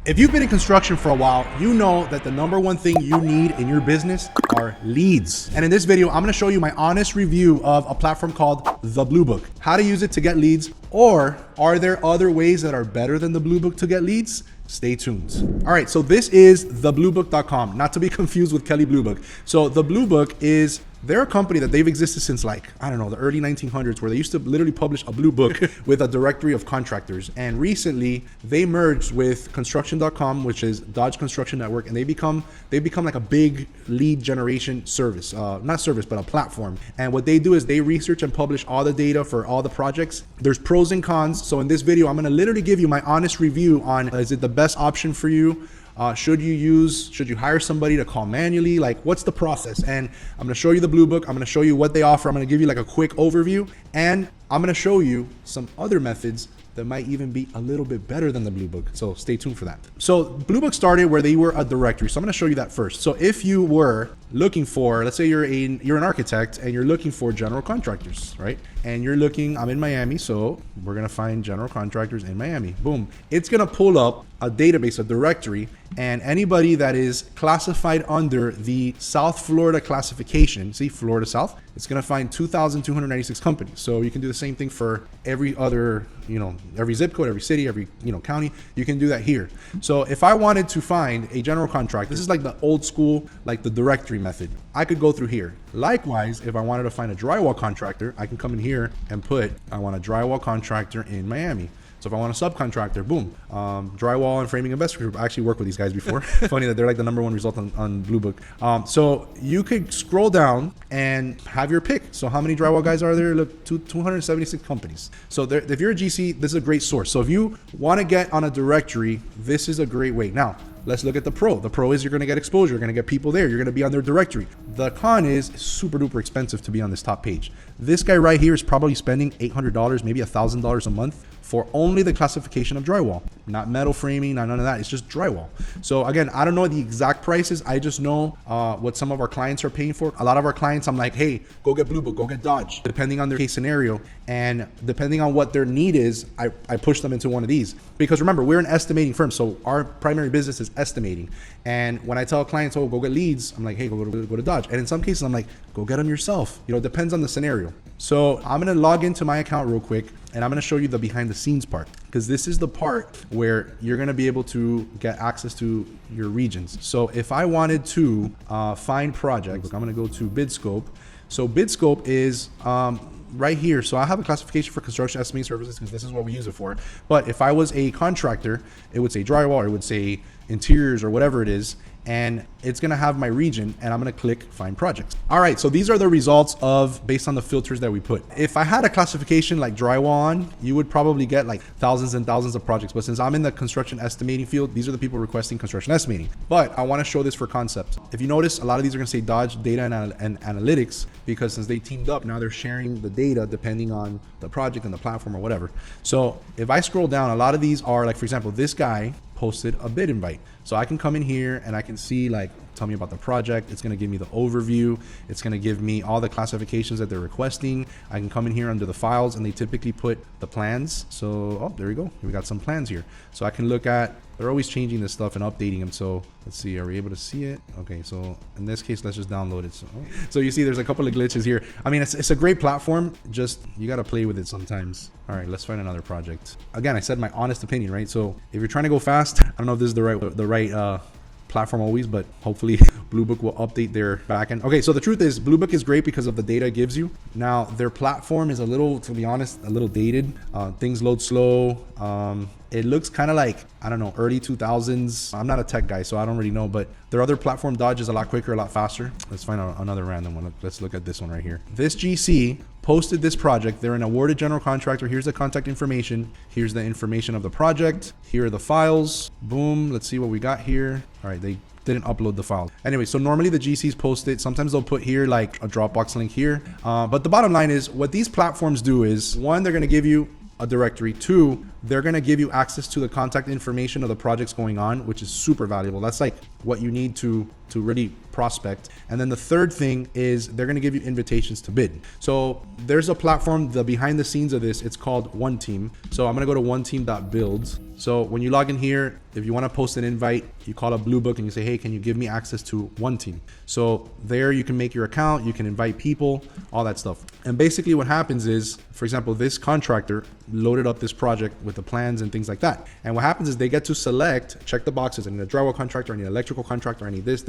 If you've been in construction for a while, you know that the number one thing you need in your business are leads. And in this video, I'm gonna show you my honest review of a platform called the Bluebook, how to use it to get leads, or are there other ways that are better than the Bluebook to get leads? Stay tuned. All right, so this is thebluebook.com, not to be confused with Kelly Blue Book. So the Bluebook is, they're a company that they've existed since like, I don't know, the early 1900s, where they used to literally publish a blue book with a directory of contractors. And recently they merged with construction.com, which is Dodge Construction Network. And they've become like a big lead generation service, not service, but a platform. And what they do is they research and publish all the data for all the projects. There's pros and cons. So in this video, I'm going to literally give you my honest review on, is it the best option for you? Should you hire somebody to call manually? Like, what's the process? And I'm going to show you the Bluebook. I'm going to show you what they offer. I'm going to give you like a quick overview, and I'm going to show you some other methods that might even be a little bit better than the Bluebook. So stay tuned for that. So Bluebook started where they were a directory. So I'm gonna show you that first. So if you were looking for, let's say you're an architect and you're looking for general contractors, right? And you're looking, I'm in Miami, so we're gonna find general contractors in Miami. Boom. It's gonna pull up a database, a directory, and anybody that is classified under the South Florida classification, see Florida South, it's gonna find 2,296 companies. So you can do the same thing for every other, every zip code, every city, every, county. You can do that here. So if I wanted to find a general contractor, this is like the old school, like the directory method. I could go through here. Likewise, if I wanted to find a drywall contractor, I can come in here and put, I want a drywall contractor in Miami. So if I want a subcontractor, boom, drywall and framing investor group. I actually worked with these guys before. Funny that they're like the number one result on Bluebook. So you could scroll down and have your pick. So how many drywall guys are there? Look, 276 companies. So if you're a GC, this is a great source. So if you want to get on a directory, this is a great way. Now, let's look at the pro. The pro is you're going to get exposure. You're going to get people there. You're going to be on their directory. The con is super duper expensive to be on this top page. This guy right here is probably spending $800, maybe $1,000 a month for only the classification of drywall, not metal framing, not none of that. It's just drywall. So again, I don't know the exact prices. I just know what some of our clients are paying for. A lot of our clients, I'm like, hey, go get Bluebook, go get Dodge, depending on their case scenario. And depending on what their need is, I push them into one of these. Because remember, we're an estimating firm. So our primary business is estimating. And when I tell clients, oh, go get leads, I'm like, hey, go to Dodge. And in some cases, I'm like, go get them yourself. It depends on the scenario. So I'm going to log into my account real quick, and I'm going to show you the behind the scenes part, because this is the part where you're going to be able to get access to your regions. So if I wanted to find projects, I'm going to go to BidScope. So BidScope is right here. So I have a classification for construction estimating services because this is what we use it for. But if I was a contractor, it would say drywall, or it would say interiors, or whatever it is. And it's going to have my region, and I'm going to click find projects. All right. So these are the results based on the filters that we put. If I had a classification like drywall on, you would probably get like thousands and thousands of projects. But since I'm in the construction estimating field, these are the people requesting construction estimating. But I want to show this for concept. If you notice, a lot of these are going to say Dodge data and analytics, because since they teamed up, now they're sharing the data depending on the project and the platform or whatever. So if I scroll down, a lot of these are like, for example, this guy posted a bid invite. So I can come in here and I can see, like, tell me about the project. It's going to give me the overview. It's going to give me all the classifications that they're requesting. I can come in here under the files, and they typically put the plans. So, oh, there we go. We got some plans here. So I can look at, they're always changing this stuff and updating them. So let's see, are we able to see it? Okay, so in this case, let's just download it. So you see there's a couple of glitches here. I mean, it's a great platform. Just, you got to play with it sometimes. All right, let's find another project. Again, I said my honest opinion, right? So if you're trying to go fast, I don't know if this is the right platform always, but hopefully Bluebook will update their backend. Okay, so the truth is Bluebook is great because of the data it gives you. Now their platform is a little, to be honest, a little dated. Things load slow. It looks kind of like, I don't know, early 2000s. I'm not a tech guy, so I don't really know, but their other platform, Dodge, is a lot quicker, a lot faster. Let's find out another random one. Let's look at this one right here. This GC posted this project. They're an awarded general contractor. Here's the contact information. Here's the information of the project. Here are the files. Boom. Let's see what we got here. All right, they didn't upload the file. Anyway, so normally the GCs post it. Sometimes they'll put here like a Dropbox link here. But the bottom line is what these platforms do is, one, they're going to give you a directory. Two, they're going to give you access to the contact information of the projects going on, which is super valuable. That's like what you need to really prospect. And then the third thing is they're going to give you invitations to bid. So there's a platform, the behind the scenes of this, it's called OneTeam. So I'm going to go to oneteam.build. So when you log in here, if you want to post an invite, you call up Bluebook and you say, hey, can you give me access to OneTeam? So there you can make your account, you can invite people, all that stuff. And basically what happens is, for example, this contractor loaded up this project with the plans and things like that. And what happens is they get to select, check the boxes. I need a drywall contractor, I need an electrical contractor, I need this,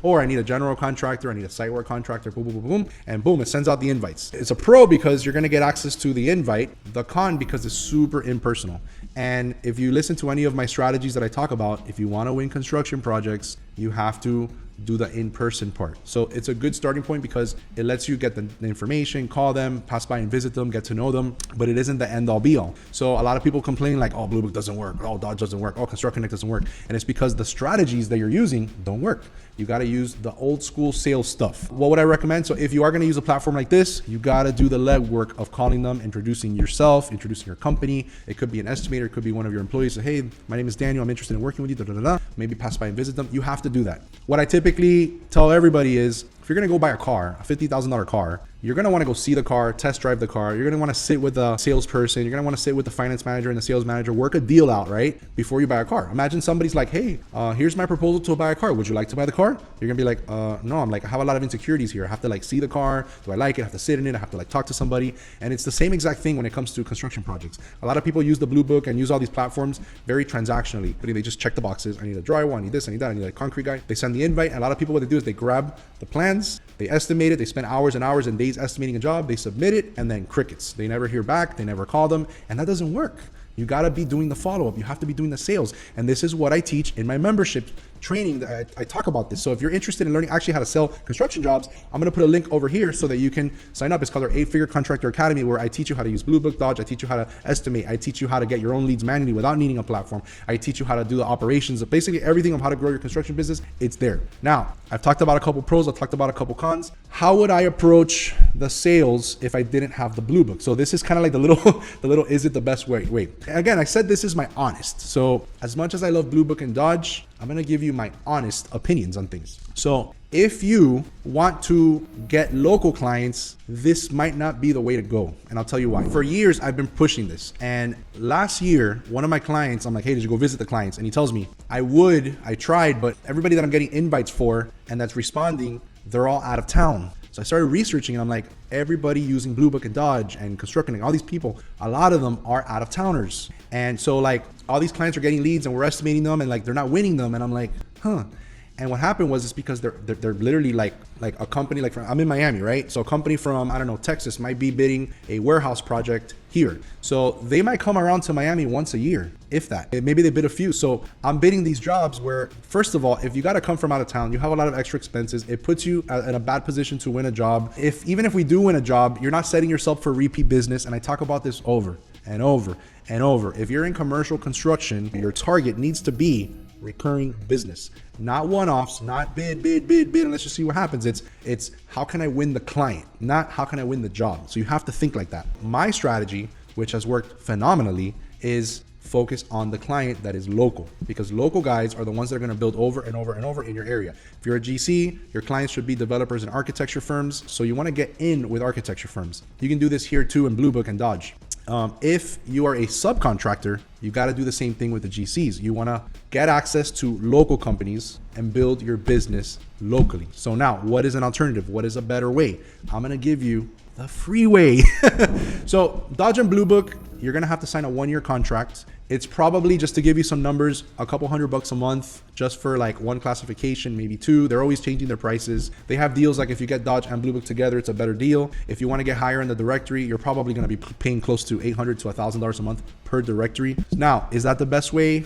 or I need a general contractor, I need a site work contractor, boom, boom, boom, boom, and boom, it sends out the invites. It's a pro because you're going to get access to the invite, the con because it's super impersonal. And if you listen to any of my strategies that I talk about, if you want to win construction projects, you have to do the in-person part. So it's a good starting point because it lets you get the information, call them, pass by and visit them, get to know them, but it isn't the end all be all. So a lot of people complain like, oh, Bluebook doesn't work, oh, Dodge doesn't work, oh, Construct Connect doesn't work. And it's because the strategies that you're using don't work. You got to use the old school sales stuff. What would I recommend? So if you are going to use a platform like this, you got to do the legwork of calling them, introducing yourself, introducing your company. It could be an estimator, it could be one of your employees. Say, hey, my name is Daniel, I'm interested in working with you, da, da, da, da. Maybe pass by and visit them. You have to do that. What I typically tell everybody is, if you're going to go buy a car, a $50,000 car, you're going to want to go see the car, test drive the car. You're going to want to sit with a salesperson. You're going to want to sit with the finance manager and the sales manager, work a deal out, right? Before you buy a car. Imagine somebody's like, hey, here's my proposal to buy a car. Would you like to buy the car? You're going to be like, no, I'm like, I have a lot of insecurities here. I have to like see the car. Do I like it? I have to sit in it. I have to like talk to somebody. And it's the same exact thing when it comes to construction projects. A lot of people use the Bluebook and use all these platforms very transactionally. They just check the boxes. I need a drywall. I need this. I need that. I need a concrete guy. They send the invite. And a lot of people, what they do is they grab the plans, they estimate it. They spend hours and hours and days estimating a job. They submit it and then crickets. They never hear back. They never call them. And that doesn't work. You got to be doing the follow-up. You have to be doing the sales. And this is what I teach in my membership training. That I talk about this. So if you're interested in learning actually how to sell construction jobs, I'm going to put a link over here so that you can sign up. It's called our 8-Figure Contractor Academy, where I teach you how to use Bluebook, Dodge. I teach you how to estimate. I teach you how to get your own leads manually without needing a platform. I teach you how to do the operations of basically everything of how to grow your construction business. It's there. Now, I've talked about a couple pros. I've talked about a couple cons. How would I approach the sales if I didn't have the Bluebook? So this is kind of like the little, is it the best way? Wait, again, I said this is my honest. So as much as I love Bluebook and Dodge, I'm going to give you my honest opinions on things. So if you want to get local clients, this might not be the way to go. And I'll tell you why. For years, I've been pushing this. And last year, one of my clients, I'm like, hey, did you go visit the clients? And he tells me, I tried, but everybody that I'm getting invites for and that's responding, they're all out of town. So I started researching and I'm like, everybody using Bluebook and Dodge and Constructing, all these people, a lot of them are out of towners. And so like all these clients are getting leads and we're estimating them and like they're not winning them. And I'm like, huh. And what happened was it's because they're literally like a company, like I'm in Miami, right? So a company from, I don't know, Texas might be bidding a warehouse project here. So they might come around to Miami once a year, if that. Maybe they bid a few. So I'm bidding these jobs where, first of all, if you got to come from out of town, you have a lot of extra expenses. It puts you in a bad position to win a job. Even if we do win a job, you're not setting yourself for repeat business. And I talk about this over and over and over. If you're in commercial construction, your target needs to be recurring business, not one-offs, not bid, and let's just see what happens. It's how can I win the client, not how can I win the job. So you have to think like that. My strategy, which has worked phenomenally, is focus on the client that is local, because local guys are the ones that are going to build over and over and over in your area. If you're a GC, your clients should be developers and architecture firms. So you want to get in with architecture firms. You can do this here too in Bluebook and Dodge. If you are a subcontractor, you got to do the same thing with the GCs. You want to get access to local companies and build your business locally. So now, what is an alternative? What is a better way? I'm going to give you the free way. So Dodge and Bluebook, you're going to have to sign a 1-year contract. It's probably, just to give you some numbers, a couple $100 a month just for like one classification, maybe two. They're always changing their prices. They have deals like if you get Dodge and Bluebook together, it's a better deal. If you want to get higher in the directory, you're probably going to be paying close to $800 to $1,000 a month per directory. Now, is that the best way?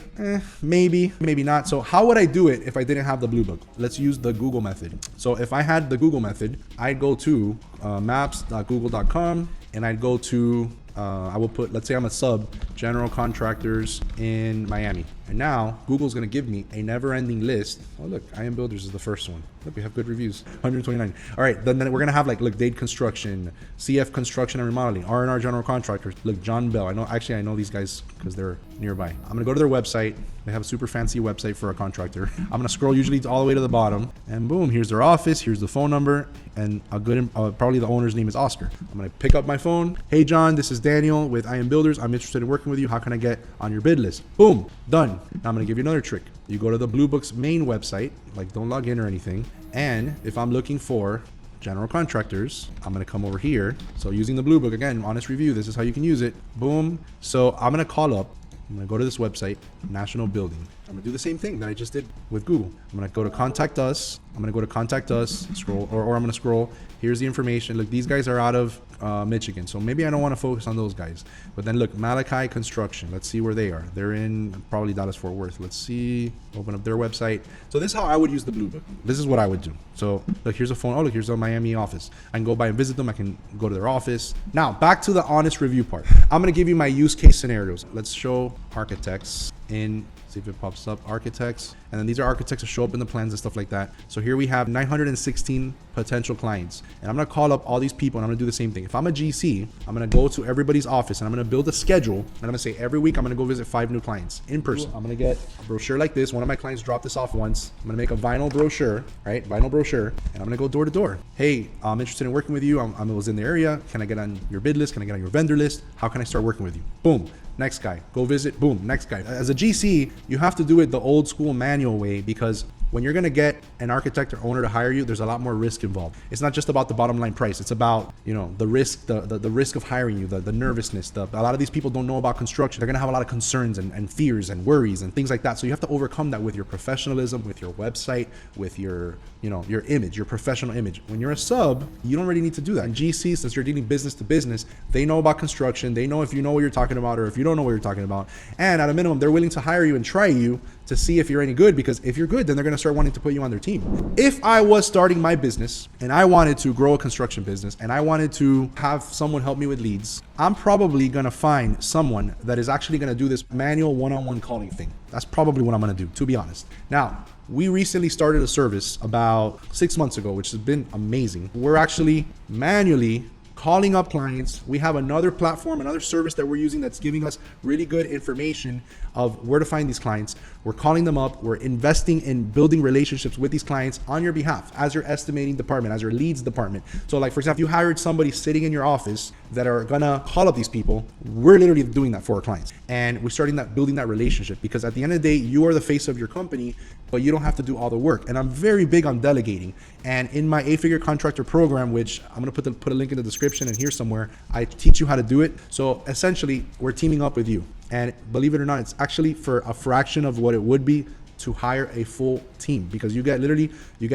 Maybe, maybe not. So how would I do it if I didn't have the Bluebook? Let's use the Google method. So if I had the Google method, I'd go to maps.google.com and I'd go to I will put, let's say I'm a sub, general contractors in Miami. And now Google's going to give me a never-ending list. Oh, look, I Am Builders is the first one. Look, we have good reviews, 129. All right, then we're going to have like, look, Dade Construction, CF Construction and Remodeling, R&R General Contractors. Look, John Bell. I know these guys because they're nearby. I'm going to go to their website. They have a super fancy website for a contractor. I'm going to scroll usually all the way to the bottom, and boom, here's their office. Here's the phone number, and probably the owner's name is Oscar. I'm going to pick up my phone. Hey, John, this is Daniel with I Am Builders. I'm interested in working with you. How can I get on your bid list? Boom, done. Now I'm going to give you another trick. You go to the Bluebook's main website, like don't log in or anything. And if I'm looking for general contractors, I'm going to come over here. So using the Bluebook, again, honest review, this is how you can use it. Boom. So I'm going to call up, I'm going to go to this website, National Building. I'm going to do the same thing that I just did with Google. I'm going to go to Contact Us. I'm going to go to Contact Us, scroll, or I'm going to scroll. Here's the information. Look, these guys are out of Michigan, so maybe I don't want to focus on those guys. But then look, Malachi Construction. Let's see where they are. They're in probably Dallas-Fort Worth. Let's see. Open up their website. So this is how I would use the Bluebook. This is what I would do. So look, here's a phone. Oh, look, here's the Miami office. I can go by and visit them. I can go to their office. Now, back to the honest review part. I'm going to give you my use case scenarios. Let's show architects in, see if it pops up, architects. And then these are architects that show up in the plans and stuff like that. So here we have 916 potential clients. And I'm going to call up all these people and I'm going to do the same thing. If I'm a GC, I'm going to go to everybody's office and I'm going to build a schedule. And I'm going to say every week I'm going to go visit 5 new clients in person. I'm going to get a brochure like this. One of my clients dropped this off once. I'm going to make a vinyl brochure, right? Vinyl brochure. And I'm going to go door to door. Hey, I'm interested in working with you. I was in the area. Can I get on your bid list? Can I get on your vendor list? How can I start working with you? Boom. Next guy, go visit, boom, next guy. As a GC, you have to do it the old school manual way because when you're going to get an architect or owner to hire you, there's a lot more risk involved. It's not just about the bottom line price. It's about, the risk, the risk of hiring you, the nervousness. A lot of these people don't know about construction. They're going to have a lot of concerns and fears and worries and things like that. So you have to overcome that with your professionalism, with your website, with your image, your professional image. When you're a sub, you don't really need to do that. And GC, since you're dealing business to business, they know about construction. They know if you know what you're talking about or if you don't know what you're talking about. And at a minimum, they're willing to hire you and try you to see if you're any good, because if you're good, then they're going to start wanting to put you on their team. If I was starting my business and I wanted to grow a construction business and I wanted to have someone help me with leads, I'm probably going to find someone that is actually going to do this manual one-on-one calling thing. That's probably what I'm going to do, to be honest. Now, we recently started a service about 6 months ago, which has been amazing. We're actually manually calling up clients. We have another platform, another service that we're using that's giving us really good information of where to find these clients. We're calling them up. We're investing in building relationships with these clients on your behalf as your estimating department, as your leads department. So like, for example, you hired somebody sitting in your office that are gonna call up these people. We're literally doing that for our clients. And we're starting that, building that relationship, because at the end of the day, you are the face of your company, but you don't have to do all the work. And I'm very big on delegating. And in my 8-figure contractor program, which I'm gonna put a link in the description and here somewhere, I teach you how to do it. So essentially, we're teaming up with you. And believe it or not, it's actually for a fraction of what it would be to hire a full team, because you get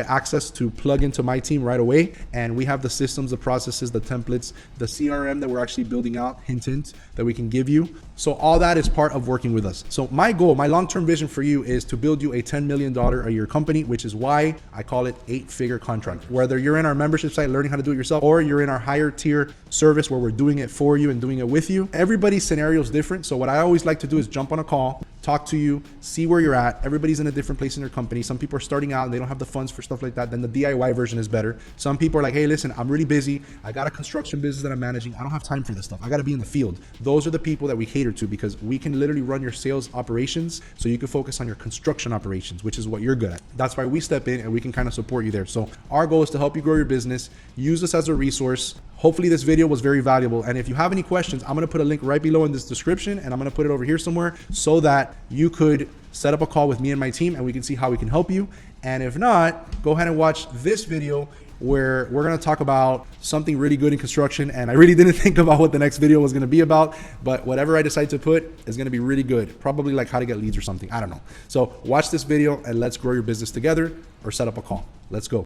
access to plug into my team right away. And we have the systems, the processes, the templates, the CRM that we're actually building out, hint, that we can give you. So all that is part of working with us. So my goal, my long-term vision for you is to build you a $10 million a year company, which is why I call it 8-figure contractor. Whether you're in our membership site learning how to do it yourself, or you're in our higher tier service where we're doing it for you and doing it with you, everybody's scenario is different. So what I always like to do is jump on a call, talk to you, see where you're at. Everybody's in a different place in their company. Some people are starting out and they don't have the funds for stuff like that. Then the DIY version is better. Some people are like, hey, listen, I'm really busy. I got a construction business that I'm managing. I don't have time for this stuff. I got to be in the field. Those are the people that we cater to, because we can literally run your sales operations so you can focus on your construction operations, which is what you're good at. That's why we step in and we can kind of support you there. So our goal is to help you grow your business. Use us as a resource. Hopefully this video was very valuable. And if you have any questions, I'm going to put a link right below in this description, and I'm going to put it over here somewhere so that you could set up a call with me and my team and we can see how we can help you. And if not, go ahead and watch this video where we're going to talk about something really good in construction. And I really didn't think about what the next video was going to be about, but whatever I decide to put is going to be really good. Probably like how to get leads or something. I don't know. So watch this video and let's grow your business together, or set up a call. Let's go.